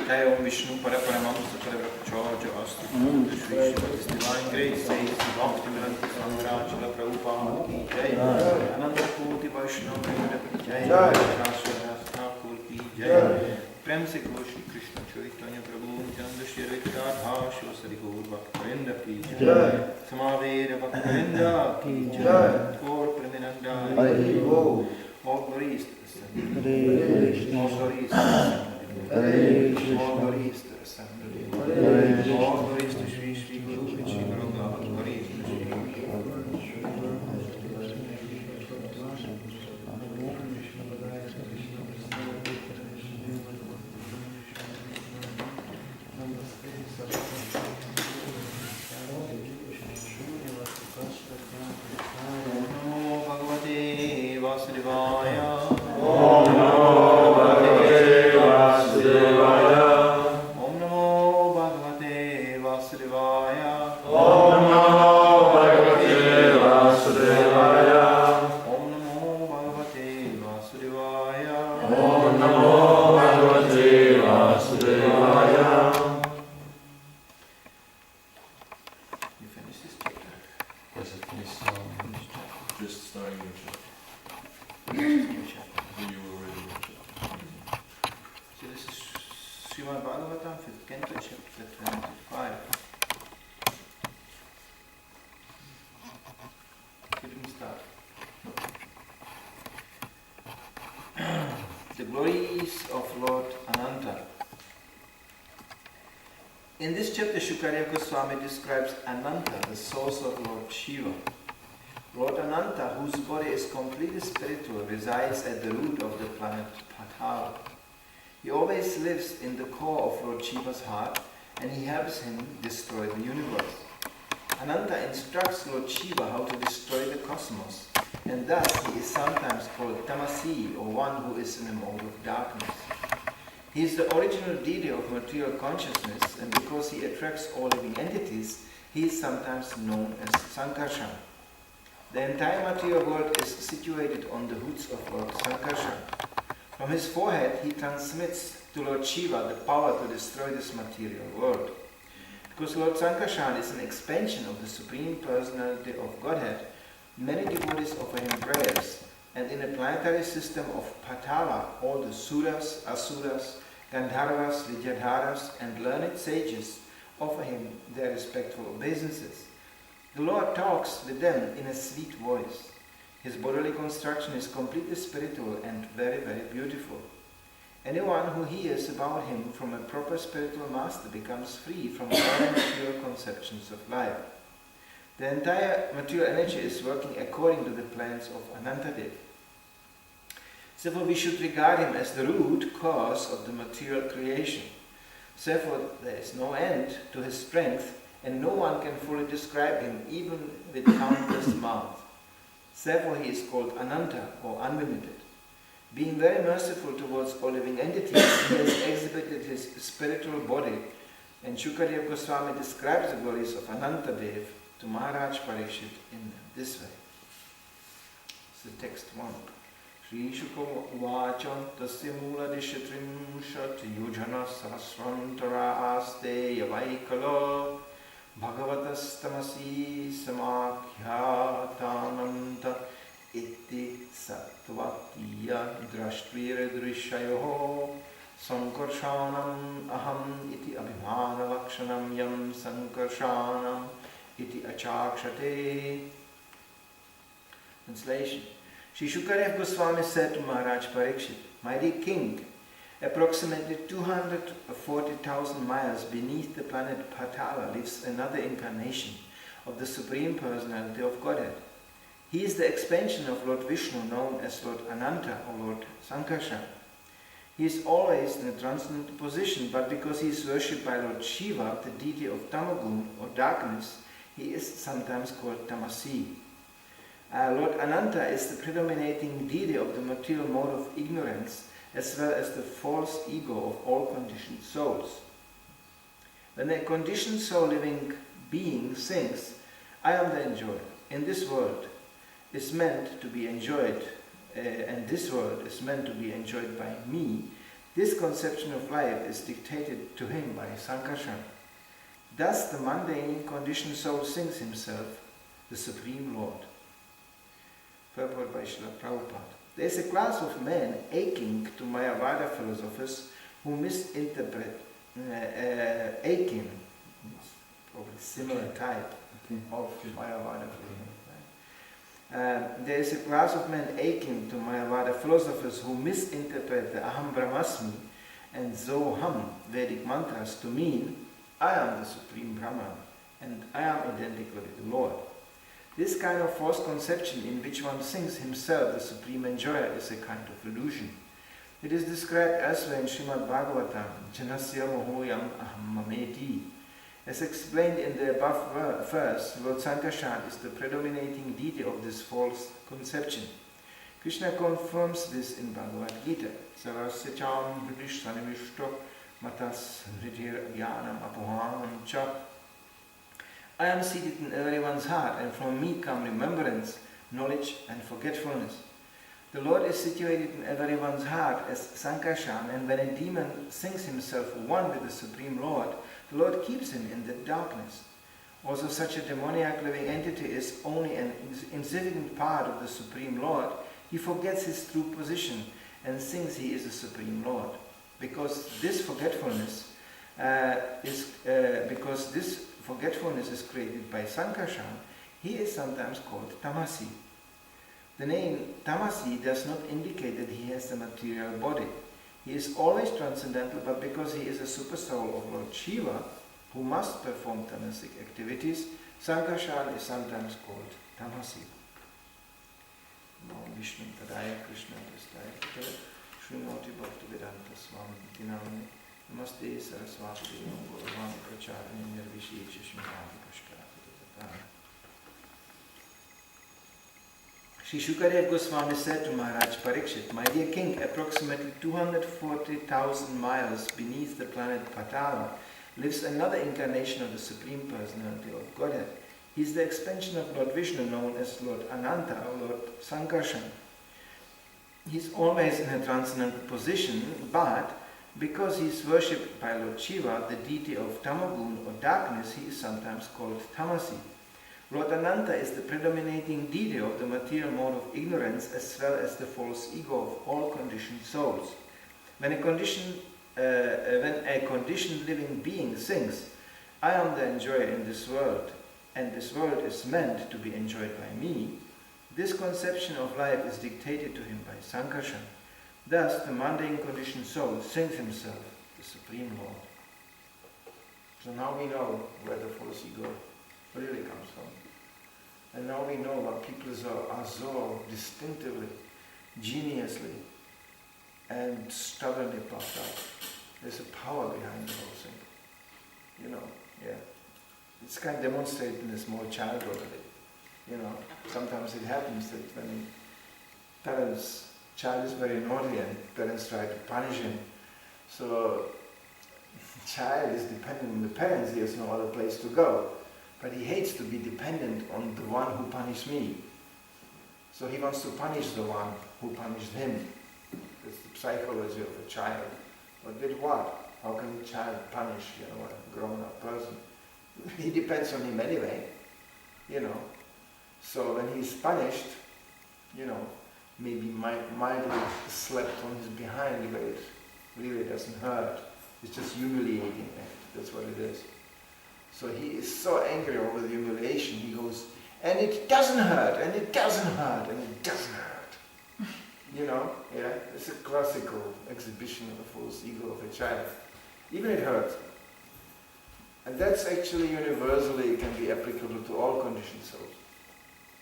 Jai Om Vishnu Paraparamam Sakaravachaja Astu Shri Srimati's Divine Grace says Bhakti Viranti Sangrachila Prabhupada Ki Jai Ananda Koti Vaishnava Vrinda Ki Jai Shastri Thakur Ki Jai Prem Se Go Shri Krishna Chaitanya Prabhu Nityananda Shri Radha Shri Gaur Bhakti Vrinda Ki Jai Samaveda Bhakti Vrinda Ki Jai Gaur Premananda all glories to the Son. All glories to the Son. All glories to the Son. All glories to Shri Shri Guru and Shri Guru God. Glories to Shri Namo Bhagavate Vasudevaya. Om Namo Bhagavate Vasudevaya. Om Namo Bhagavate Vasudevaya. Om Namo Bhagavate Vasudevaya. Om Namo Bhagavate Vasudevaya. Om Namo Bhagavate Vasudevaya. You finished this chapter? Yes, it finished. Just starting your chapter. You were already in chapter. So this is Srimad Bhagavatam, 5th canto, chapter 25. We didn't start. The glories of Lord Ananta. In this chapter, Shukarya Goswami describes Ananta, the source of Lord Shiva. Lord Ananta, whose body is completely spiritual, resides at the root of the planet Patala. He always lives in the core of Lord Shiva's heart, and he helps him destroy the universe. Ananta instructs Lord Shiva how to destroy the cosmos, and thus he is sometimes called Tamasi, or one who is in a mode of darkness. He is the original deity of material consciousness, and because he attracts all living entities, he is sometimes known as Sankarshan. The entire material world is situated on the hoods of Lord Sankarshan. From his forehead, he transmits to Lord Shiva the power to destroy this material world. Because Lord Sankarshan is an expansion of the Supreme Personality of Godhead, many devotees offer him prayers, and in a planetary system of Patala, all the Suras, Asuras, Gandharvas, Vidyadharas, and learned sages offer him their respectful obeisances. The Lord talks with them in a sweet voice. His bodily construction is completely spiritual and very, very beautiful. Anyone who hears about him from a proper spiritual master becomes free from all material conceptions of life. The entire material energy is working according to the plans of Anantadev. Therefore, we should regard him as the root cause of the material creation. Therefore, there is no end to his strength, and no one can fully describe him, even with countless mouths. Therefore, he is called Ananta, or unlimited. Being very merciful towards all living entities, he has exhibited his spiritual body, and Shukarya Goswami describes the glories of Anantadev to Maharaj Parikshit in this way. So text 1. Shri Shukam Uvacham Tasya Mula Dishatrim Shat Yujana Sahasrantara Aste Yavaikala Bhagavatas Tamasi Samakyatananta Iti Sattvatya Drashtvira Drishayoho Sankarshanam Aham Iti Abhimana Lakshanam Yam Sankarshanam Iti Achakshate. Translation. Shri Shukadev Goswami said to Maharaj Parikshit, Mighty King, approximately 240,000 miles beneath the planet Patala lives another incarnation of the Supreme Personality of Godhead. He is the expansion of Lord Vishnu, known as Lord Ananta or Lord Sankarshan. He is always in a transcendental position, but because he is worshipped by Lord Shiva, the deity of Tamagun or darkness, he is sometimes called Tamasi. Lord Ananta is the predominating deity of the material mode of ignorance, as well as the false ego of all conditioned souls. When a conditioned soul living being thinks, I am the enjoyer, in this world is meant to be enjoyed, and this world is meant to be enjoyed by me, This conception of life is dictated to him by Sankarshan. Thus the mundane conditioned soul thinks himself the Supreme Lord. Purport by Srila Prabhupada. There is a class of men aching to Mayavada philosophers who misinterpret aching, probably similar type of Mayavada philosophy. There is a class of men aching to Mayavada philosophers who misinterpret the Aham Brahmasmi and Zoham Vedic mantras to mean I am the Supreme Brahman and I am identical with the Lord. This kind of false conception in which one thinks himself the supreme enjoyer is a kind of illusion. It is described elsewhere in Srimad Bhagavatam, Janasya Mohoyam Aham Mameti. As explained in the above verse, Lord Sankarshan is the predominating deity of this false conception. Krishna confirms this in Bhagavad Gita. Sarasyacham Hridish Sanivishto Matas Hridir Jnanam Apohanam Cha. I am seated in everyone's heart, and from me come remembrance, knowledge, and forgetfulness. The Lord is situated in everyone's heart as Sankarshan, and when a demon thinks himself one with the Supreme Lord, the Lord keeps him in the darkness. Also, such a demoniac living entity is only an insignificant part of the Supreme Lord. He forgets his true position and thinks he is the Supreme Lord. Because this forgetfulness is created by Sankarshan, he is sometimes called Tamasi. The name Tamasi does not indicate that he has a material body. He is always transcendental, but because he is a super soul of Lord Shiva, who must perform tamasic activities, Sankarshan is sometimes called Tamasi. Namo Vishnu Padaya Krishna Prasthaya Srimati Bhaktivedanta Swami Dinamani Namaste Saraswati Gauravani Pracharani Nirvishesha Shrimati Kashkata. Sri Shukadev Goswami said to Maharaj Parikshit, "My dear king, approximately 240,000 miles beneath the planet Patala lives another incarnation of the Supreme Personality of Godhead. He is the expansion of Lord Vishnu, known as Lord Ananta or Lord Sankarshan. He is always in a transcendental position, but because he is worshipped by Lord Shiva, the deity of Tamagun or darkness, he is sometimes called Tamasi. Lord Ananta is the predominating deity of the material mode of ignorance as well as the false ego of all conditioned souls. When a conditioned living being thinks, I am the enjoyer in this world, and this world is meant to be enjoyed by me, this conception of life is dictated to him by Sankarshan. Thus, the mundane conditioned soul thinks himself the Supreme Lord." So now we know where the false ego really comes from. And now we know what people are so distinctively, geniusly, and stubbornly puffed up. There's a power behind the whole thing. It's kind of demonstrated in a small child already. Sometimes it happens that when child is very naughty and parents try to punish him. So child is dependent on the parents, he has no other place to go. But he hates to be dependent on the one who punished me. So he wants to punish the one who punished him. It's the psychology of a child. But with what? How can a child punish, a grown-up person? He depends on him anyway, So when he's punished, maybe mildly slapped on his behind, but it really doesn't hurt. It's just humiliating act. That's what it is. So he is so angry over the humiliation, he goes, and it doesn't hurt, and it doesn't hurt, and it doesn't hurt. It's a classical exhibition of the false ego of a child. Even it hurts. And that's actually universally can be applicable to all conditioned souls.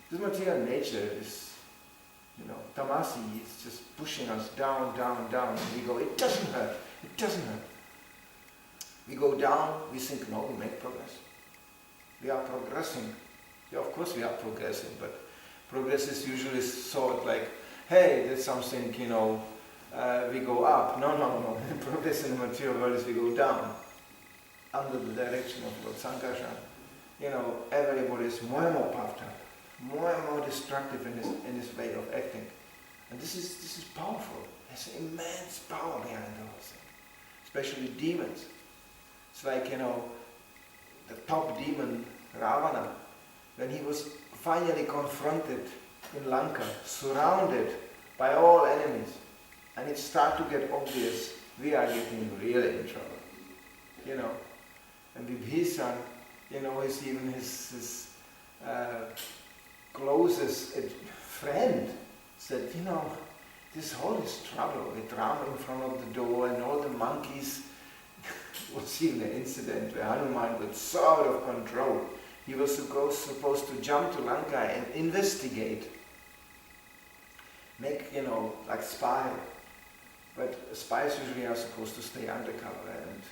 This material nature is, tamasi is just pushing us down, down, down, and we go, it doesn't hurt, it doesn't hurt. We go down, we think, no, we make progress. We are progressing. Yeah, of course we are progressing, but progress is usually thought like, hey, there's something, we go up. No. Progress in the material world is we go down, under the direction of Lord Sankarshan. Everybody is more and more puffed up, more and more destructive in his way of acting. And this is powerful. There's immense power behind the whole thing. Especially demons. It's like, the top demon, Ravana, when he was finally confronted in Lanka, surrounded by all enemies, and it started to get obvious, we are getting really in trouble, And Vibhishan, is even his closest friend said, this whole is trouble with Rama in front of the door and all the monkeys. It was even an incident where Hanuman got so out of control. He was supposed to jump to Lanka and investigate. Make, like spy. But spies usually are supposed to stay undercover and,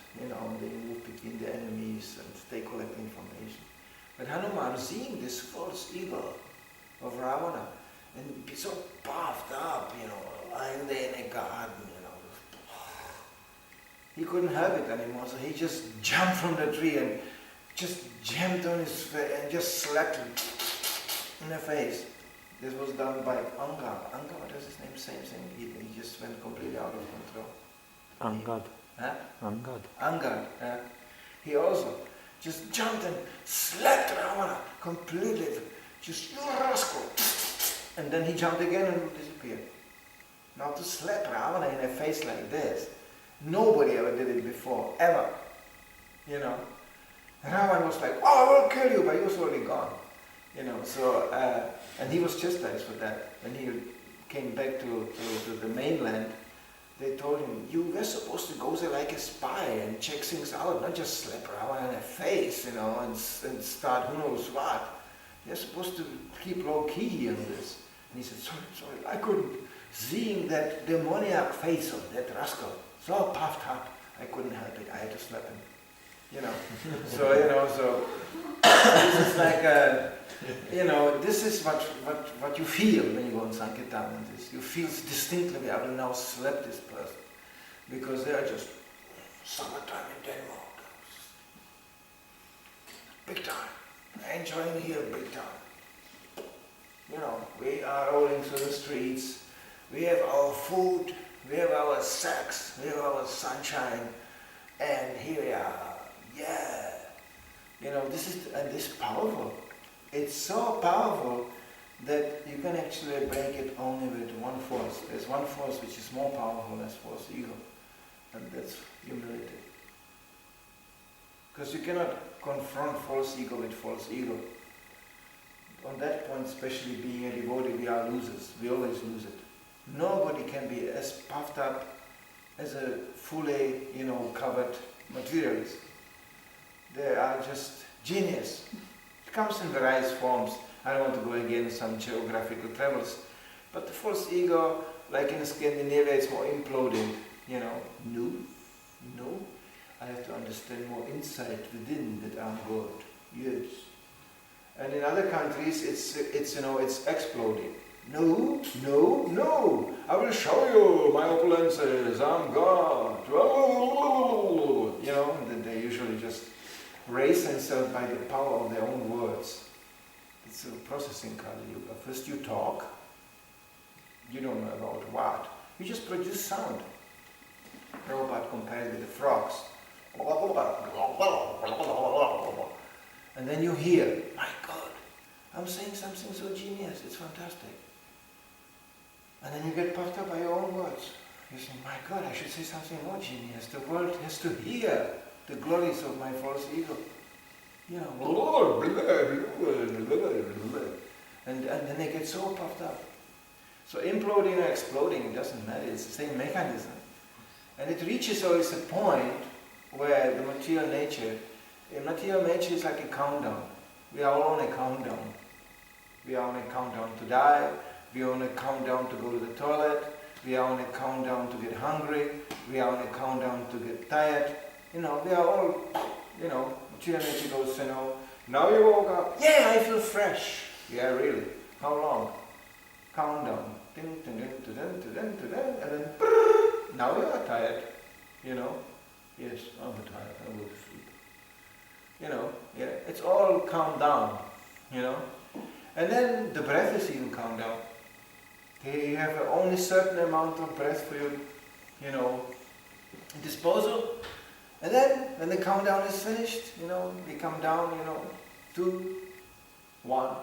they move between the enemies and they collect information. But Hanuman, seeing this false ego of Ravana, and be so puffed up, lying there in a garden, he couldn't help it anymore, so he just jumped from the tree and just jammed on his face and just slapped him in the face. This was done by Anga. Anga, what is his name? Same thing. He just went completely out of control. Angad. Huh? Angad. Angad. He also just jumped and slapped Ravana completely. Just, you rascal. And then he jumped again and disappeared. Now to slap Ravana in the face like this, nobody ever did it before, ever. Ravana was like, oh, I will kill you, but he was already gone. And he was chastised for that. When he came back to the mainland, they told him, you were supposed to go there like a spy and check things out, not just slap Ravana in the face, and start who knows what. You're supposed to keep low key on this. And he said, sorry, I couldn't. Seeing that demoniac face of that rascal, so puffed up, I couldn't help it. I had to slap him. So this is like, this is what you feel when you go on Sankirtan and this. You feel distinctly, I will now slap this person. Because they are just summertime in Denmark. Big time. Enjoying here big time. We are rolling through the streets. We have our food. We have our sex. We have our sunshine. And here we are. Yeah. This is powerful. It's so powerful that you can actually break it only with one force. There's one force which is more powerful than false ego. And that's humility. Because you cannot confront false ego with false ego. On that point, especially being a devotee, we are losers. We always lose it. Nobody can be as puffed up as a fully, covered materialist. They are just genius. It comes in various forms. I don't want to go again in some geographical travels. But the false ego, like in Scandinavia, it's more imploding. No. I have to understand more inside within that I'm God. Yes. And in other countries, it's exploding. No. I will show you my opulences. I'm God. And then they usually just raise themselves by the power of their own words. It's a processing Kali Yuga. First you talk. You don't know about what. You just produce sound. Prabhupada compared with the frogs. And then you hear, my God, I'm saying something so genius, it's fantastic. And then you get puffed up by your own words. You say, my God, I should say something more genius. The world has to hear the glories of my false ego. And then they get so puffed up. So imploding or exploding, it doesn't matter, it's the same mechanism. And it reaches always a point where the material nature is like a countdown. We are all on a countdown. We are on a countdown to die. We are on a countdown to go to the toilet. We are on a countdown to get hungry. We are on a countdown to get tired. We are all, material nature goes, now you woke up. Yeah, I feel fresh. Yeah, really. How long? Countdown. And then, now you are tired. Yes, I'm tired. I will sleep. It's all calmed down. And then the breath is even calmed down. You have only certain amount of breath for your, disposal. And then, when the countdown is finished, they come down, 2, 1,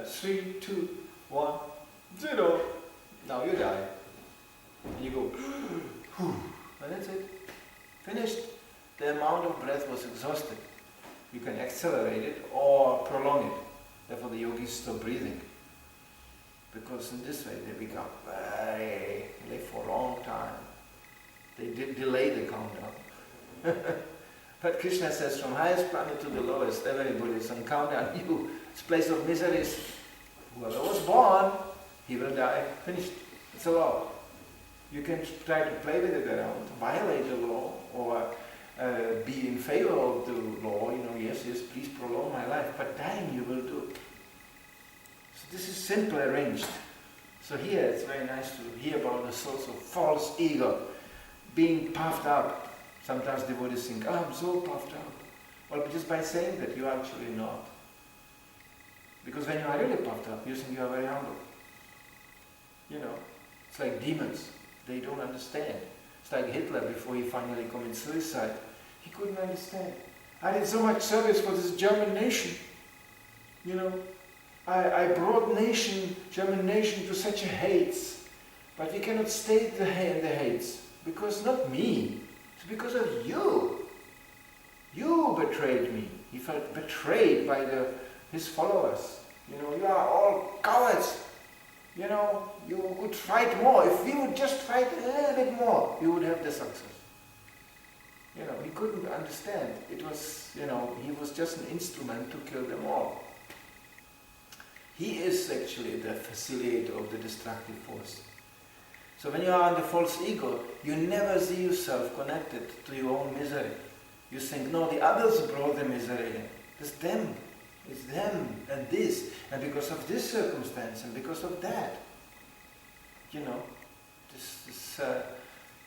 3, 2, 1, 0. Now you die. And you go, and that's it. Finished. The amount of breath was exhausted. You can accelerate it or prolong it. Therefore the yogis stop breathing. Because in this way they live for a long time. They delay the countdown. But Krishna says from highest planet to the lowest, everybody is on countdown. This place of misery is, whoever was born, he will die. Finished. It's a law. You can try to play with it around, violate the law, or be in favor of the law, yes, please prolong my life, but dying you will do. So this is simply arranged. So here it's very nice to hear about the source of false ego, being puffed up. Sometimes devotees think, I'm so puffed up. Well, just by saying that, you're actually not. Because when you are really puffed up, you think you are very humble. It's like demons. They don't understand. It's like Hitler before he finally committed suicide. He couldn't understand. I did so much service for this German nation. I brought German nation to such a hates. But we cannot stay in the hates. Because not me. It's because of you. You betrayed me. He felt betrayed by his followers. You are all cowards. You could fight more. If we would just fight a little bit more, we would have the success. He couldn't understand. It was, he was just an instrument to kill them all. He is actually the facilitator of the destructive force. So when you are on the false ego, you never see yourself connected to your own misery. You think, no, the others brought the misery in. It's them. It's them and this. And because of this circumstance and because of that.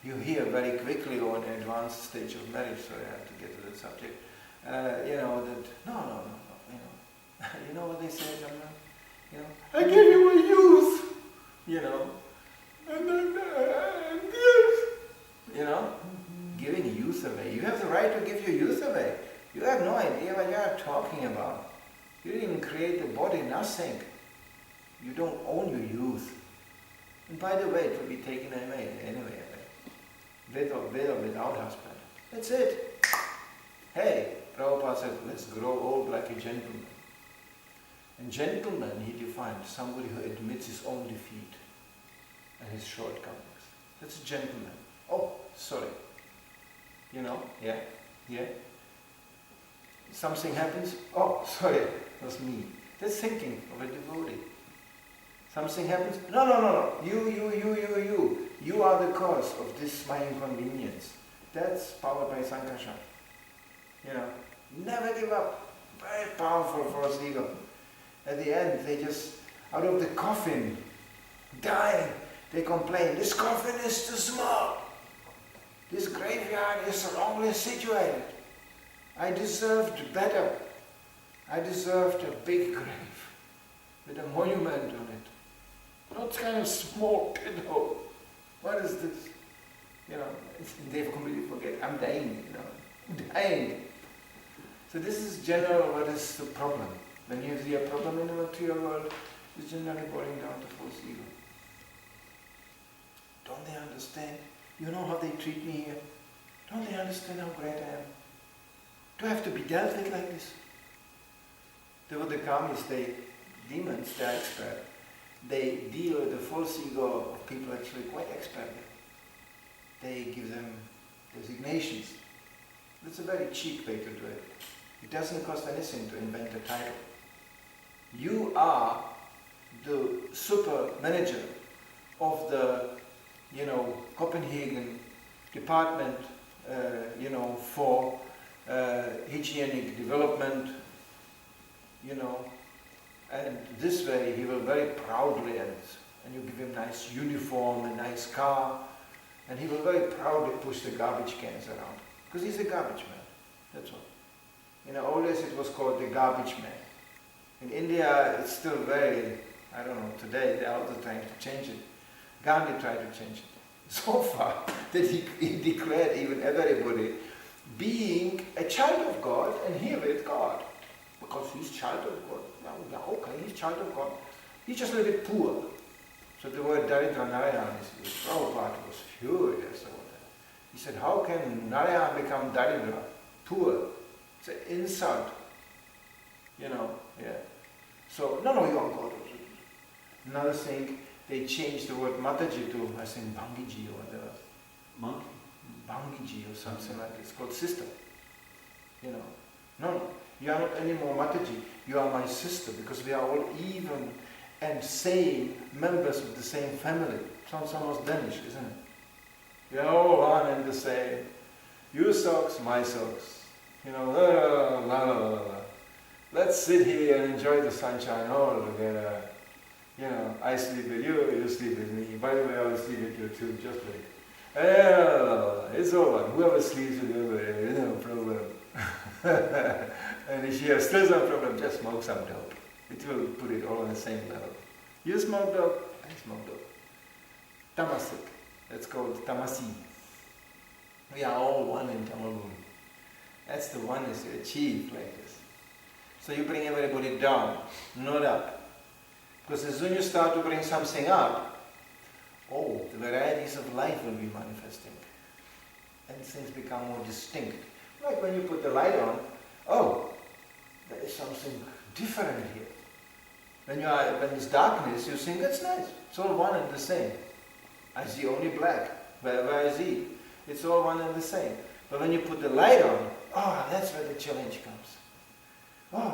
You hear very quickly on an advanced stage of marriage, sorry, I have to get to the subject, that, no, you know what they say sometimes? I give you a youth, and then this, giving youth away. You have the right to give your youth away. You have no idea what you are talking about. You didn't even create the body, nothing. You don't own your youth. And by the way, it will be taken away anyway, with or without husband. That's it. Hey, Prabhupada said, let's grow old like a gentleman. And gentleman, he defined somebody who admits his own defeat and his shortcomings. That's a gentleman. Oh, sorry. Yeah. Something happens, oh, sorry, it was me. That's thinking of a devotee. Something happens, no, you. You are the cause of this my inconvenience. That's powered by Sankarshan. Never give up. Very powerful false ego. At the end, they just, out of the coffin, dying, they complain, this coffin is too small. This graveyard is wrongly situated. I deserved better. I deserved a big grave with a monument on it. Not kind of small pit hole. What is this? They completely forget. I'm dying, dying. So this is general what is the problem. When you see a problem in the material world, it's generally boiling down to false ego. Don't they understand? You know how they treat me here? Don't they understand how great I am? Do I have to be dealt with like this? The kamis, demons, they are expert. They deal with the false ego of people actually quite expertly. They give them designations. That's a very cheap way to do it. It doesn't cost anything to invent a title. You are the super manager of the, Copenhagen department, for hygienic development, and this way he will very proudly, and you give him nice uniform, a nice car, and he will very proudly push the garbage cans around, because he's a garbage man, that's all. In the old days it was called the garbage man. In India it's still very, I don't know, today they're also trying to change it. Gandhi tried to change it. So far that he declared even everybody being a child of God and here with God. Because he's child of God. Yeah, okay, he's child of God. He's just a little bit poor. So the word Daridra Narayan, Prabhupada was furious over that. He said, how can Narayan become Daridra? Poor. It's an insult. Yeah. So, no, you are God. Another thing, they changed the word Mataji to, I think, Bhangiji or whatever. Monkey? Bhangiji or something like that. It's called sister. No, you are not anymore Mataji. You are my sister because we are all even and same members of the same family. Sounds almost Danish, isn't it? We are all one and the same. Your socks, my socks. Let's sit here and enjoy the sunshine all together. I sleep with you, you sleep with me. By the way, I will sleep with you too, just wait. It's all one. Whoever sleeps with you, no problem. And if you have still some problem, just smoke some dope. It will put it all on the same level. You smoke dope, I smoke dope. Tamasik. That's called tamasi. We are all one in Tamalum. That's the oneness you achieve like this. So you bring everybody down, not up. Because as soon as you start to bring something up, the varieties of life will be manifesting. And things become more distinct. Like when you put the light on, there is something different here. When it's darkness, you think it's nice. It's all one and the same. I see only black. Wherever I see, it's all one and the same. But when you put the light on, that's where the challenge comes.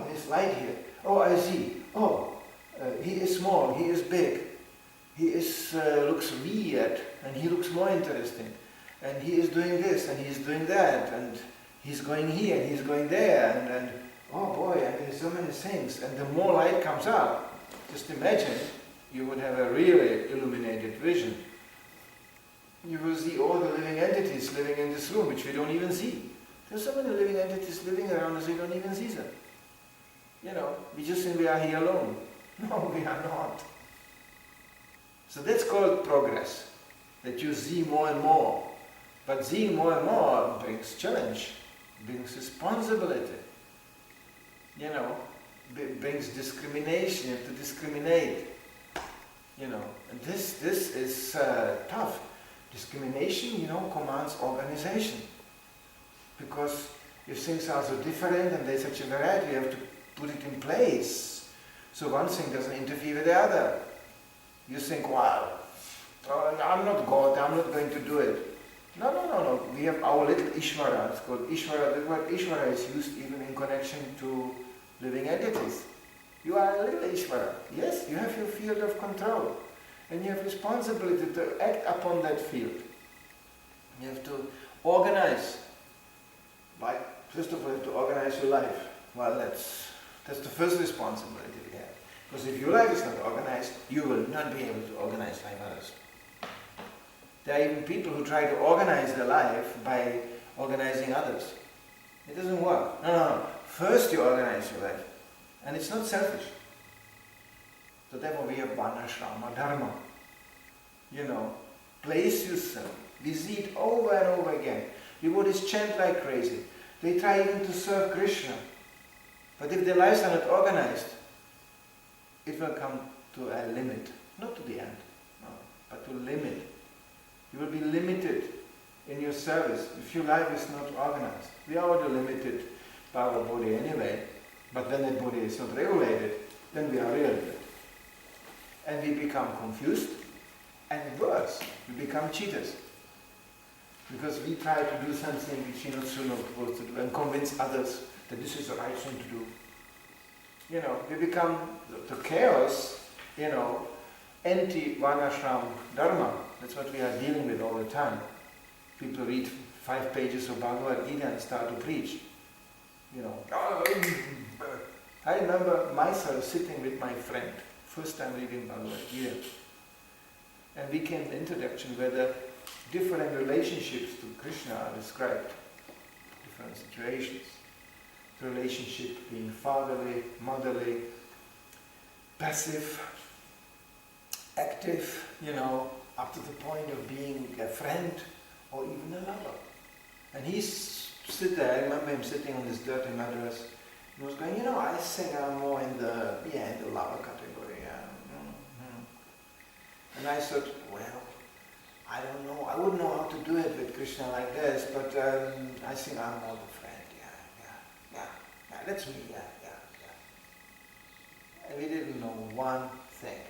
There's light here. I see. He is small, he is big. He looks weird, and he looks more interesting. And he is doing this, and he is doing that, and he's going here, and he's going there, and there's so many things. And the more light comes up, just imagine you would have a really illuminated vision. You will see all the living entities living in this room, which we don't even see. There's so many living entities living around us, we don't even see them. We just think we are here alone. No, we are not. So that's called progress, that you see more and more. But seeing more and more brings challenge, brings responsibility. Brings discrimination. You have to discriminate. And this is tough. Discrimination, commands organization. Because if things are so different and there's such a variety, you have to put it in place. So one thing doesn't interfere with the other. You think, I'm not God, I'm not going to do it. No. We have our little Ishvara. It's called Ishvara. The word Ishvara is used even in connection to living entities. You are a little Ishvara. Yes, you have your field of control. And you have responsibility to act upon that field. You have to organize. First of all, you have to organize your life. Well, that's the first responsibility we have. Because if your life is not organized, you will not be able to organize like others. There are even people who try to organize their life by organizing others. It doesn't work. No. First you organize your life. And it's not selfish. So therefore we have Varnashrama, Dharma. Place yourself. We see it over and over again. Devotees chant like crazy. They try even to serve Krishna. But if their lives are not organized, it will come to a limit. Not to the end, no, but to limit. You will be limited in your service if your life is not organized. We are already limited by our body anyway, but when that body is not regulated, then we are really limited. And we become confused, and worse, we become cheaters. Because we try to do something which we're not supposed to do and convince others that this is the right thing to do. We become the chaos, anti-Varnashram Dharma. That's what we are dealing with all the time. People read 5 pages of Bhagavad Gita and start to preach. I remember myself sitting with my friend, first time reading Bhagavad Gita. And we came to the introduction where the different relationships to Krishna are described, different situations. The relationship being fatherly, motherly, passive, active, up to the point of being a friend or even a lover. And he's sit there, I remember him sitting on this dirty mattress. He was going, I think I'm more in the lover category. And I thought, well, I don't know, I wouldn't know how to do it with Krishna like this, but I think I'm more the friend, yeah, that's me, yeah. And we didn't know one thing.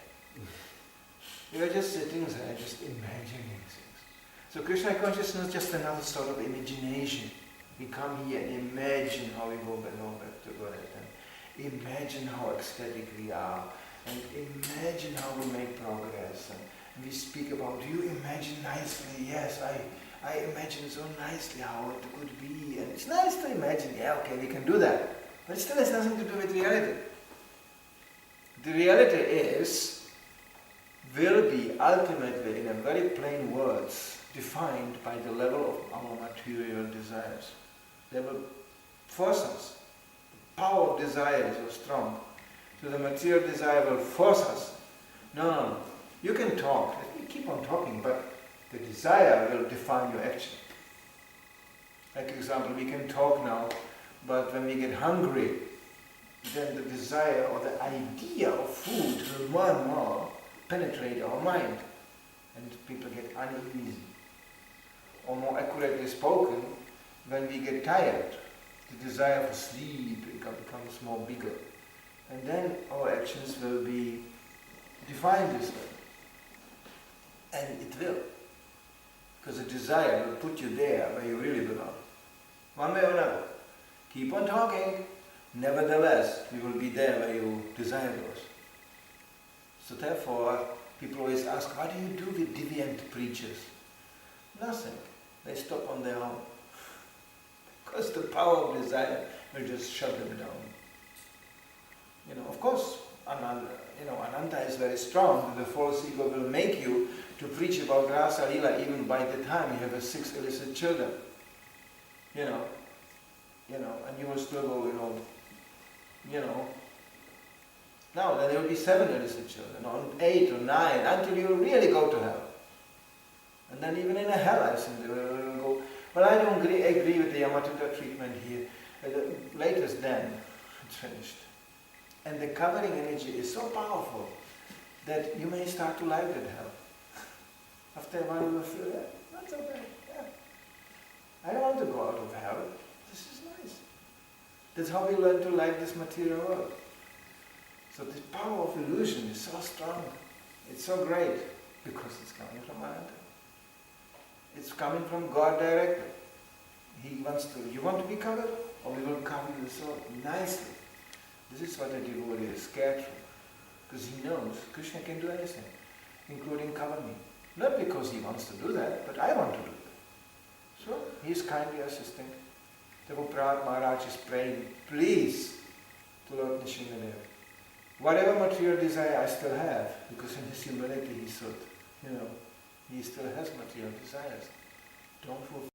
We were just sitting there, just imagining things. So Krishna consciousness is just another sort of imagination. We come here and imagine how we go back to God, and imagine how ecstatic we are, and imagine how we make progress. And we speak about, do you imagine nicely? Yes, I imagine so nicely how it could be. And it's nice to imagine, yeah, okay, we can do that. But it still has nothing to do with reality. The reality will be ultimately, in a very plain words, defined by the level of our material desires. They will force us. The power of desire is so strong. So the material desire will force us. No. You can talk, you keep on talking, but the desire will define your action. Like example, we can talk now, but when we get hungry, then the desire or the idea of food will more and more penetrate our mind, and people get uneasy. Or more accurately spoken, when we get tired, the desire for sleep becomes more bigger. And then our actions will be defined this way. And it will. Because the desire will put you there where you really belong. One way or another. Keep on talking. Nevertheless, you will be there where your desire goes. So therefore, people always ask, what do you do with deviant preachers? Nothing. They stop on their own. Because the power of desire will just shut them down. Of course, Ananta is very strong. The false ego will make you to preach about Rasa Lila even by the time you have 6 illicit children. And you will still go, now then there will be 7 illicit children, or 8 or 9, until you really go to hell. And then even in a hell, I think they will go, well, I don't agree with the Yamatutta treatment here. The latest then, it's finished. And the covering energy is so powerful that you may start to like that hell. After a while you will feel, that's okay, I don't want to go out of hell. This is nice. That's how we learn to like this material world. So the power of illusion is so strong. It's so great because it's coming from Ananta. It's coming from God directly. He wants to, you want to be covered? Or we will cover you so nicely. This is what a devotee is scared from. Because he knows Krishna can do anything, including cover me. Not because he wants to do that, but I want to do that. So he is kindly assisting. Prabhupada Maharaj is praying, please, to Lord Nrsimhadev. Whatever material desire I still have, because in his humility he thought, he still has material desires. Don't fulfill